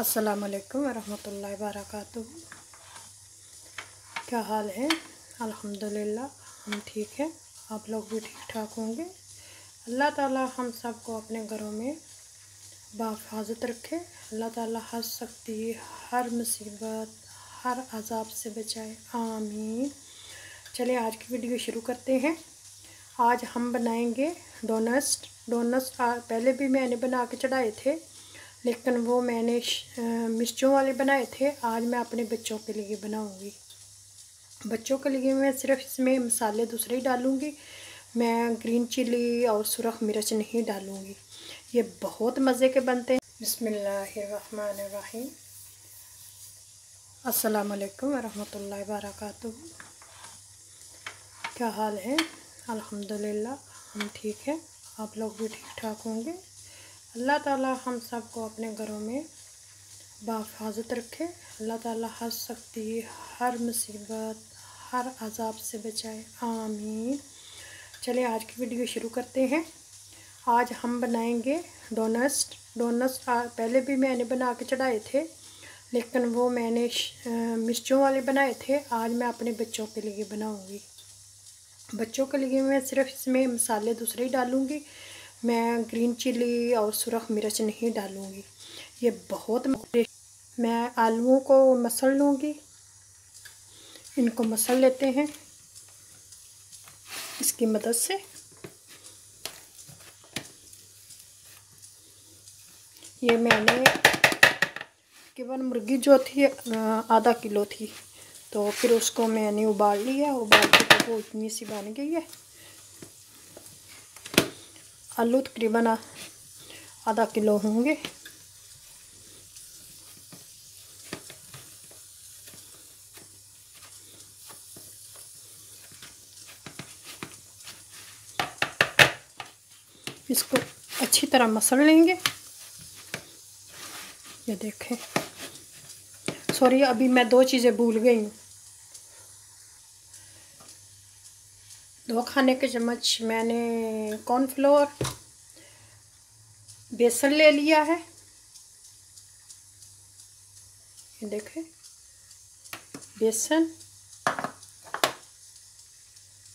अस्सलाम वालेकुम वरहमतुल्लाहि वबरकातुहू। क्या हाल है? अल्हम्दुलिल्लाह हम ठीक हैं, आप लोग भी ठीक ठाक होंगे। अल्लाह ताला हम सब को अपने घरों में बाहिफाजत रखे। अल्लाह ताला हर सख्ती, हर मुसीबत, हर अजाब से बचाए, आमीन। चलिए आज की वीडियो शुरू करते हैं। आज हम बनाएंगे डोनट्स। पहले भी मैंने बना के चढ़ाए थे, लेकिन वो मैंने मिर्चों वाले बनाए थे। आज मैं अपने बच्चों के लिए बनाऊंगी। बच्चों के लिए मैं सिर्फ इसमें मसाले दूसरे ही डालूंगी। मैं ग्रीन चिली और सुरख मिर्च नहीं डालूंगी। ये बहुत मज़े के बनते हैं। बिस्मिल्लाहिर्रहमानिर्रहीम। अस्सलाम वालेकुम वरहमतुल्लाहि वबरकातुहू। क्या हाल है? अल्हम्दुलिल्लाह हम ठीक हैं, आप लोग भी ठीक ठाक होंगे। अल्लाह ताला हम सब को अपने घरों में बाहिफाजत रखे। अल्लाह ताला हर सख्ती, हर मुसीबत, हर अजाब से बचाए, आमीन। चलिए आज की वीडियो शुरू करते हैं। आज हम बनाएंगे डोनट्स। पहले भी मैंने बना के चढ़ाए थे, लेकिन वो मैंने मिर्चों वाले बनाए थे। आज मैं अपने बच्चों के लिए बनाऊंगी। बच्चों के लिए मैं सिर्फ इसमें मसाले दूसरे ही डालूंगी। मैं ग्रीन चिली और सुरख मिर्च नहीं डालूंगी। ये बहुत मैं आलूओं को मसल लूँगी। इनको मसल लेते हैं इसकी मदद से। ये मैंने केवल मुर्गी जो थी आधा किलो थी, तो फिर उसको मैंने उबाल लिया। उबाल के तो वो इतनी सी बन गई है। आलू तकरीबन आधा किलो होंगे। इसको अच्छी तरह मसल लेंगे। ये देखें, सॉरी अभी मैं दो चीज़ें भूल गई हूँ। 2 खाने के चम्मच मैंने कॉर्नफ्लोर बेसन ले लिया है। ये देखें बेसन।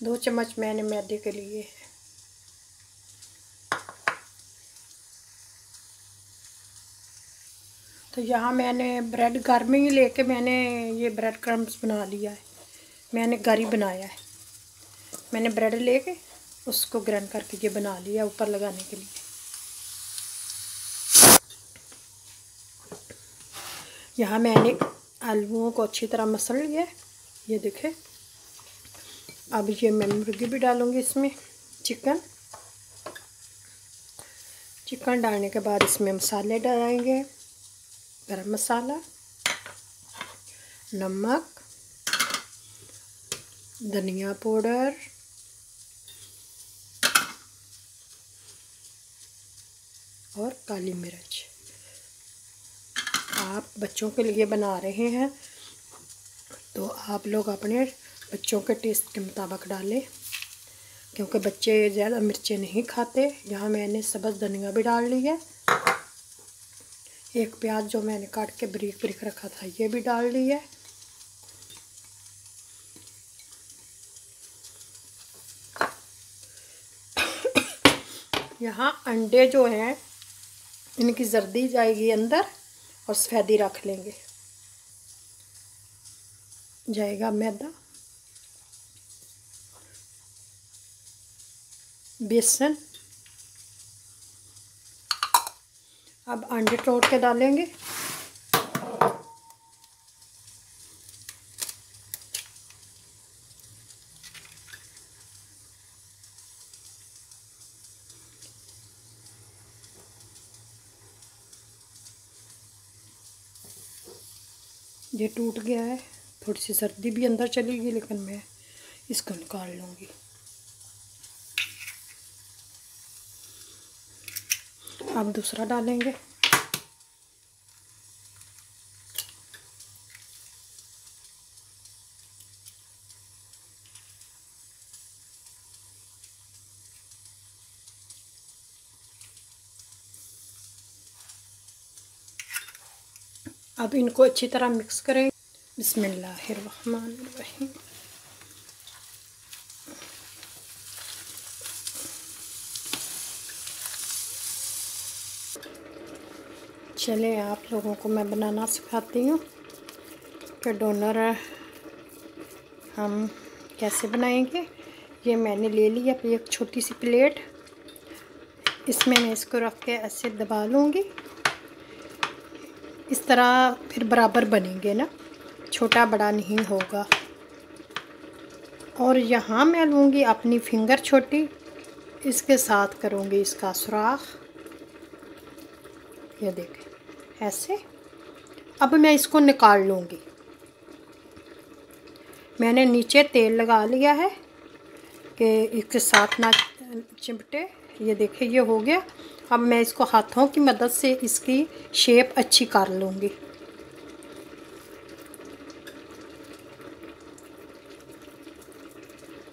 2 चम्मच मैंने मैदे के लिए है। तो यहाँ मैंने ब्रेड घर में ही लेके मैंने ये ब्रेड क्रम्स बना लिया है। मैंने घर ही बनाया है। मैंने ब्रेड लेके उसको ग्राइंड करके ये बना लिया ऊपर लगाने के लिए। यहाँ मैंने आलूओं को अच्छी तरह मसल लिया है। ये देखें, अब ये मैं मुर्गी भी डालूँगी इसमें। चिकन डालने के बाद इसमें मसाले डालेंगे। गरम मसाला, नमक, धनिया पाउडर और काली मिर्च। आप बच्चों के लिए बना रहे हैं तो आप लोग अपने बच्चों के टेस्ट के मुताबिक डालें, क्योंकि बच्चे ज़्यादा मिर्चें नहीं खाते। यहाँ मैंने सब्ज़ धनिया भी डाल ली है। एक प्याज जो मैंने काट के बारीक बारीक रखा था ये भी डाल ली है। यहाँ अंडे जो हैं इनकी जर्दी जाएगी अंदर और सफ़ेदी रख लेंगे। जाएगा मैदा, बेसन। अब अंडे तोड़ के डालेंगे। ये टूट गया है, थोड़ी सी सर्दी भी अंदर चली गई, लेकिन मैं इसको निकाल लूँगी। अब दूसरा डालेंगे। अब इनको अच्छी तरह मिक्स करें। बिस्मिल्लाहिर्रहमानिर्रहीम। चले आप लोगों को मैं बनाना सिखाती हूँ कि डोनर हम कैसे बनाएंगे। ये मैंने ले लिया एक छोटी सी प्लेट, इसमें मैं इसको रख के ऐसे दबा लूँगी। इस तरह फिर बराबर बनेंगे ना, छोटा बड़ा नहीं होगा। और यहाँ मैं लूँगी अपनी फिंगर छोटी, इसके साथ करूँगी इसका सुराख। ये देखें ऐसे। अब मैं इसको निकाल लूँगी। मैंने नीचे तेल लगा लिया है कि इसके साथ ना चिपटे। ये देखिए ये हो गया। अब मैं इसको हाथों की मदद से इसकी शेप अच्छी कर लूँगी।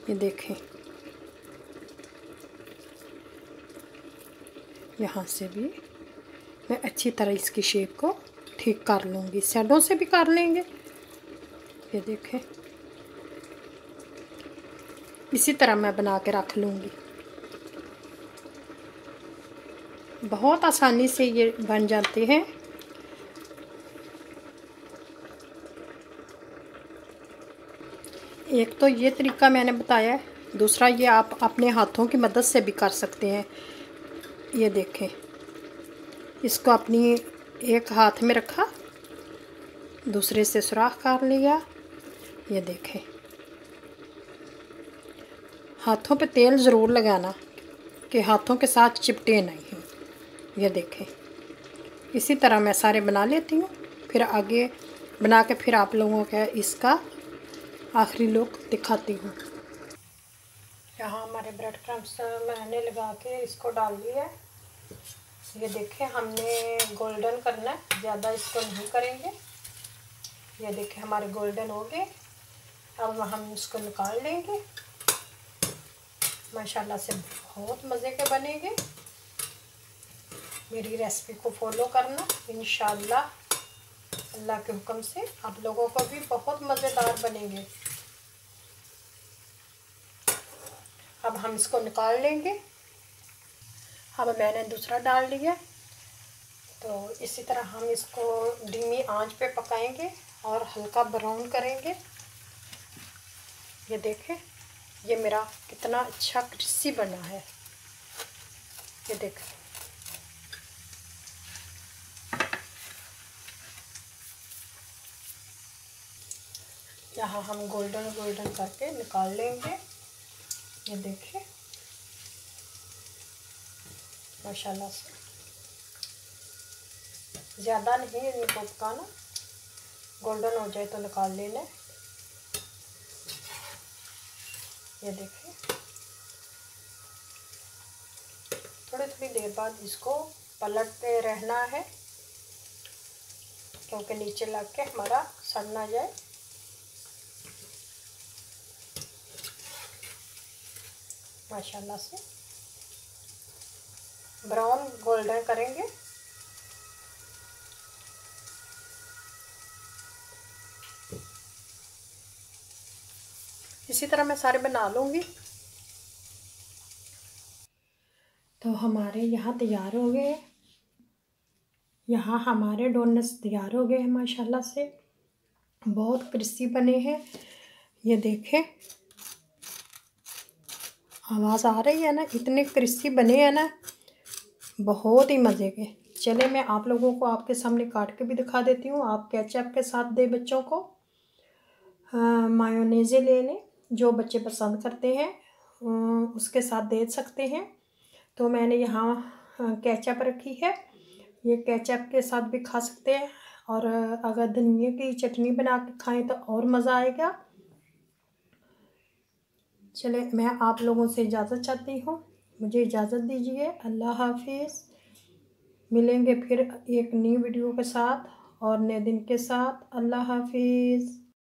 ये देखें, यहाँ से भी मैं अच्छी तरह इसकी शेप को ठीक कर लूँगी। साइडों से भी कर लेंगे। ये देखें, इसी तरह मैं बना के रख लूँगी। बहुत आसानी से ये बन जाते हैं। एक तो ये तरीका मैंने बताया है, दूसरा ये आप अपने हाथों की मदद से भी कर सकते हैं। ये देखें, इसको अपनी एक हाथ में रखा, दूसरे से सुराख कर लिया। ये देखें, हाथों पे तेल ज़रूर लगाना कि हाथों के साथ चिपटे नहीं। ये देखें, इसी तरह मैं सारे बना लेती हूँ, फिर आगे बना के फिर आप लोगों का इसका आखिरी लुक दिखाती हूँ। यहाँ हमारे ब्रेड क्रम्स मैंने लगा के इसको डाल दिया है। ये देखें, हमने गोल्डन करना है, ज़्यादा इसको नहीं करेंगे। ये देखें हमारे गोल्डन हो गए। अब हम इसको निकाल लेंगे। माशाल्लाह से बहुत मज़े के बनेंगे। मेरी रेसिपी को फॉलो करना, इंशाल्लाह अल्लाह के हुक्म से आप लोगों को भी बहुत मज़ेदार बनेंगे। अब हम इसको निकाल लेंगे। अब मैंने दूसरा डाल लिया, तो इसी तरह हम इसको धीमी आंच पे पकाएंगे और हल्का ब्राउन करेंगे। ये देखें, ये मेरा कितना अच्छा क्रिस्पी बना है। ये देखें, यहाँ हम गोल्डन गोल्डन करके निकाल लेंगे। ये देखें, माशाल्लाह से ज़्यादा नहीं इनको पकाना, गोल्डन हो जाए तो निकाल लेना। ये देखें, थोड़ी थोड़ी देर बाद इसको पलटते रहना है, क्योंकि नीचे लग के हमारा सड़ ना जाए। माशाल्लाह से ब्राउन गोल्डन करेंगे। इसी तरह मैं सारे बना लूँगी। तो हमारे यहाँ तैयार हो गए। यहाँ हमारे डोनट्स तैयार हो गए हैं, माशाल्लाह से बहुत क्रिस्पी बने हैं। ये देखें, आवाज़ आ रही है ना, इतने क्रिस्पी बने हैं ना, बहुत ही मज़े के। चले मैं आप लोगों को आपके सामने काट के भी दिखा देती हूँ। आप केचप के साथ दे बच्चों को, मायोनेज़े ले लें, जो बच्चे पसंद करते हैं उसके साथ दे सकते हैं। तो मैंने यहाँ केचप रखी है, ये केचप के साथ भी खा सकते हैं। और अगर धनिया की चटनी बना के खाएं तो और मज़ा आएगा। चले मैं आप लोगों से इजाज़त चाहती हूँ, मुझे इजाज़त दीजिए। अल्लाह हाफिज़। मिलेंगे फिर एक नई वीडियो के साथ और नए दिन के साथ। अल्लाह हाफिज़।